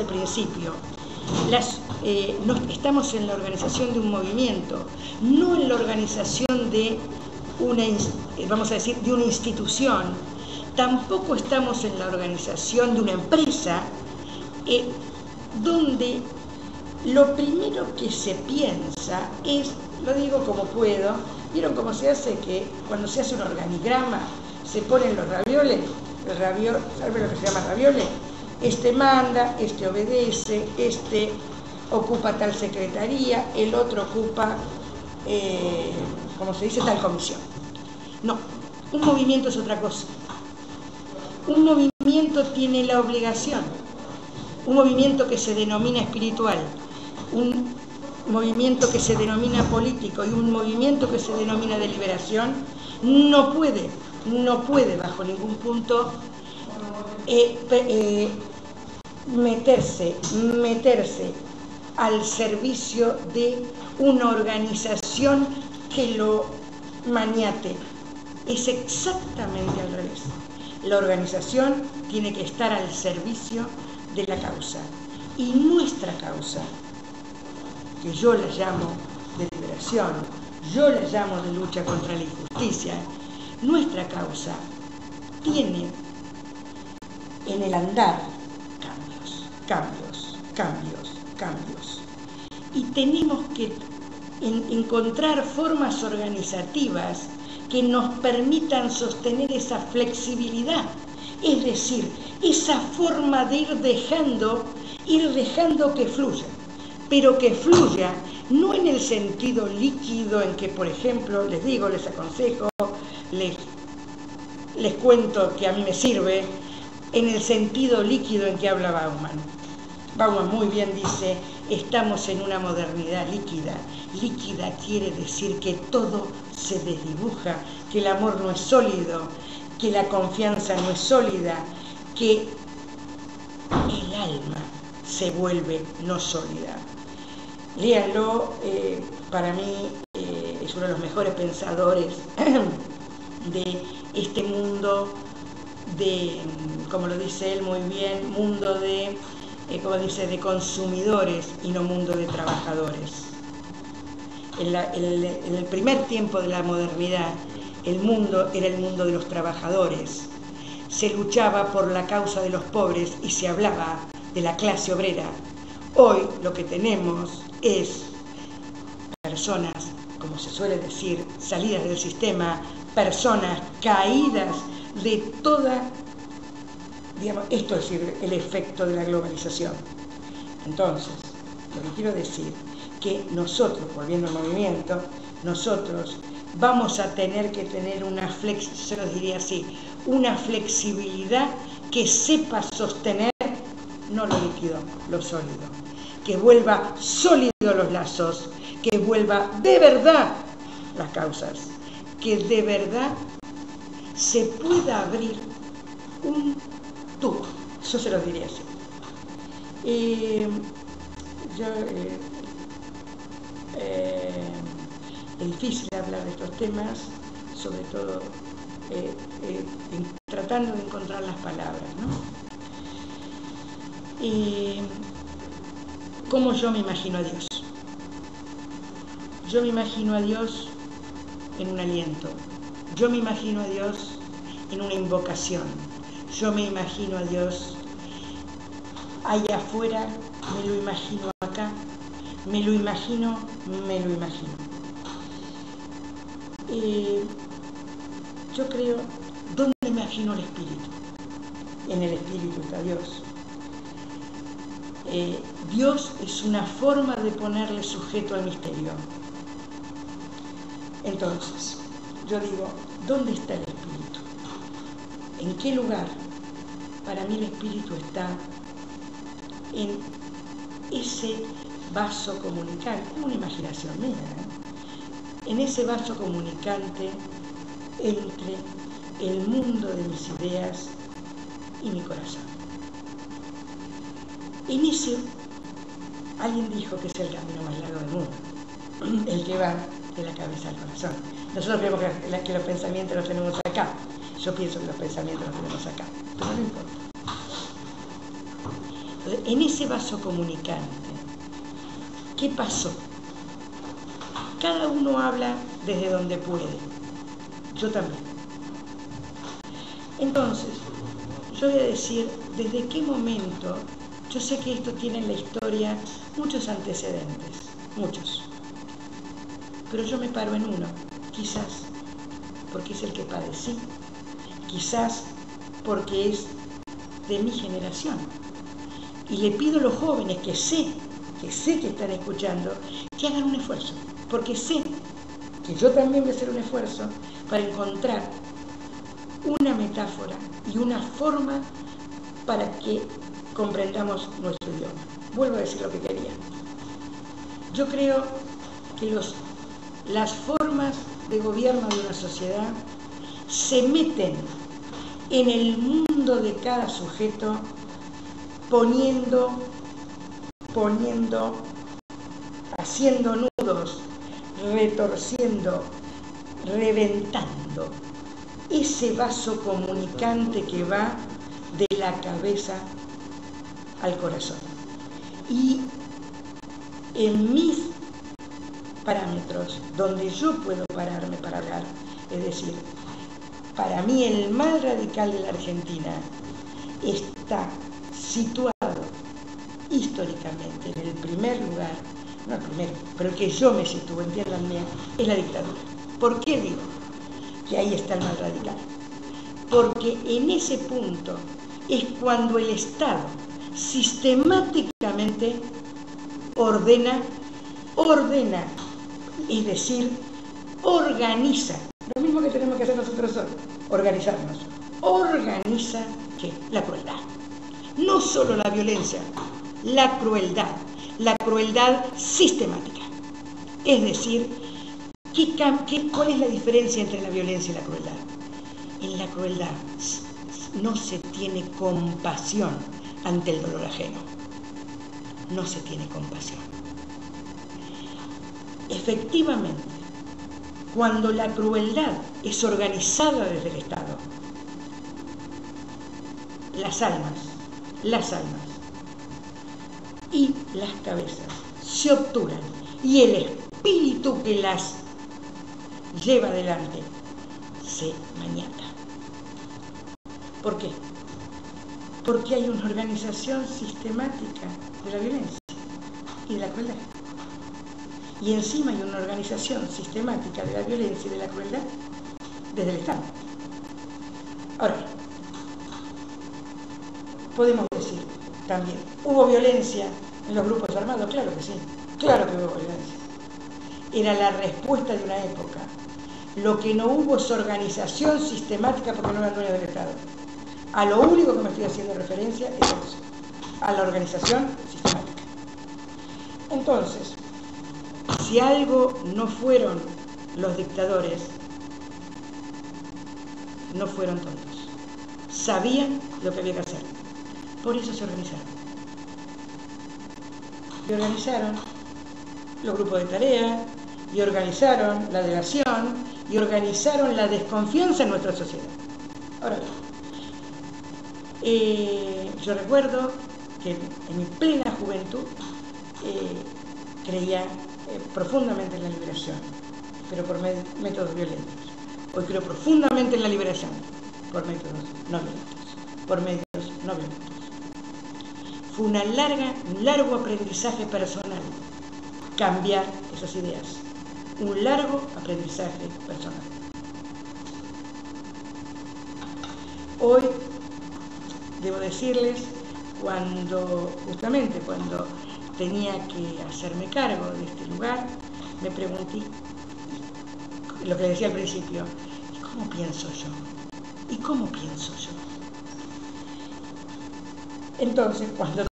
al principio, estamos en la organización de un movimiento, no en la organización de una, vamos a decir, de una institución. Tampoco estamos en la organización de una empresa, donde lo primero que se piensa es, lo digo como puedo, ¿vieron cómo se hace que cuando se hace un organigrama se ponen los ravioles? ¿Saben lo que se llama ravioles? Este manda, este obedece, este ocupa tal secretaría, el otro ocupa, como se dice, tal comisión. No, un movimiento es otra cosa. Un movimiento tiene la obligación, un movimiento que se denomina espiritual, un movimiento que se denomina político y un movimiento que se denomina de liberación, no puede bajo ningún punto meterse al servicio de una organización que lo maniate. Es exactamente al revés. La organización tiene que estar al servicio de la causa. Y nuestra causa, que yo la llamo de liberación, yo la llamo de lucha contra la injusticia, nuestra causa tiene en el andar cambios. Y tenemos que encontrar formas organizativas que nos permitan sostener esa flexibilidad, es decir, esa forma de ir dejando que fluya, pero que fluya no en el sentido líquido en que, por ejemplo, les digo, les aconsejo, les cuento que a mí me sirve, en el sentido líquido en que habla Bauman. Bauman muy bien dice, estamos en una modernidad líquida. Líquida quiere decir que todo se desdibuja, que el amor no es sólido, que la confianza no es sólida, que el alma se vuelve no sólida. Léanlo, para mí es uno de los mejores pensadores de este mundo de, como lo dice él muy bien, mundo de, como dice, de consumidores y no mundo de trabajadores. En el primer tiempo de la modernidad, el mundo era el mundo de los trabajadores. Se luchaba por la causa de los pobres y se hablaba de la clase obrera. Hoy lo que tenemos es personas, como se suele decir, salidas del sistema, personas caídas de toda, digamos, esto es el efecto de la globalización. Entonces, lo que quiero decir, que nosotros, volviendo al movimiento, nosotros vamos a tener que tener una flexibilidad que sepa sostener, no lo líquido, lo sólido, que vuelva sólido los lazos, que vuelva de verdad las causas, que de verdad se pueda abrir un tubo, yo se los diría así. Es difícil hablar de estos temas, sobre todo tratando de encontrar las palabras, ¿no? ¿Cómo yo me imagino a Dios? Yo me imagino a Dios en un aliento, yo me imagino a Dios en una invocación, yo me imagino a Dios allá afuera, me lo imagino acá, me lo imagino. Yo creo, ¿dónde me imagino el espíritu? En el espíritu está Dios. Dios es una forma de ponerle sujeto al misterio. Entonces, yo digo, ¿dónde está el espíritu? ¿En qué lugar? Para mí el espíritu está en ese vaso comunicante, es una imaginación mía, en ese vaso comunicante entre el mundo de mis ideas y mi corazón. En ese, alguien dijo que es el camino más largo del mundo, el que va de la cabeza al corazón. Nosotros creemos que los pensamientos los tenemos acá. Yo pienso que los pensamientos los tenemos acá, pero no importa. en ese vaso comunicante, ¿qué pasó? Cada uno habla desde donde puede. Yo también. Entonces, yo voy a decir desde qué momento, yo sé que esto tiene en la historia muchos antecedentes, muchos, pero yo me paro en uno, quizás porque es el que padecí, quizás porque es de mi generación. Y le pido a los jóvenes que sé que están escuchando, que hagan un esfuerzo, porque sé que yo también voy a hacer un esfuerzo para encontrar una metáfora y una forma para que comprendamos nuestro idioma. Vuelvo a decir lo que quería. Yo creo que las formas de gobierno de una sociedad se meten en el mundo de cada sujeto haciendo nudos, retorciendo, reventando ese vaso comunicante que va de la cabeza al corazón. Y en mis parámetros, donde yo puedo pararme para hablar, es decir, para mí el mal radical de la Argentina está situado históricamente en el primer lugar, no el primero, pero el que yo me sitúo, entiéndanme, es la dictadura. ¿Por qué digo que ahí está el mal radical? Porque en ese punto es cuando el Estado sistemáticamente ordena, es decir, organiza, lo mismo que tenemos que hacer nosotros hoy, organizarnos, organiza ¿qué? La crueldad. No solo la violencia, la crueldad sistemática. Es decir, ¿cuál es la diferencia entre la violencia y la crueldad? En la crueldad no se tiene compasión ante el dolor ajeno. No se tiene compasión. Efectivamente, cuando la crueldad es organizada desde el Estado, las almas y las cabezas se obturan y el espíritu que las lleva adelante se maniata. ¿Por qué? Porque hay una organización sistemática de la violencia y de la crueldad. Y encima hay una organización sistemática de la violencia y de la crueldad desde el Estado. Ahora, podemos decir también, ¿hubo violencia en los grupos armados? Claro que sí, claro que hubo violencia. Era la respuesta de una época. Lo que no hubo es organización sistemática porque no eran dueños del Estado. A lo único que me estoy haciendo referencia es eso, a la organización sistemática. Entonces, si algo no fueron los dictadores, no fueron tontos. Sabían lo que había que hacer. Por eso se organizaron. Y organizaron los grupos de tarea, y organizaron la delación, y organizaron la desconfianza en nuestra sociedad. Ahora bien, yo recuerdo que en mi plena juventud creía profundamente en la liberación, pero por métodos violentos. Hoy creo profundamente en la liberación, por métodos no violentos. Fue un largo aprendizaje personal, cambiar esas ideas. Un largo aprendizaje personal. Hoy, debo decirles, justamente cuando tenía que hacerme cargo de este lugar, me pregunté, lo que decía al principio, ¿y cómo pienso yo? ¿Y cómo pienso yo? Entonces, cuando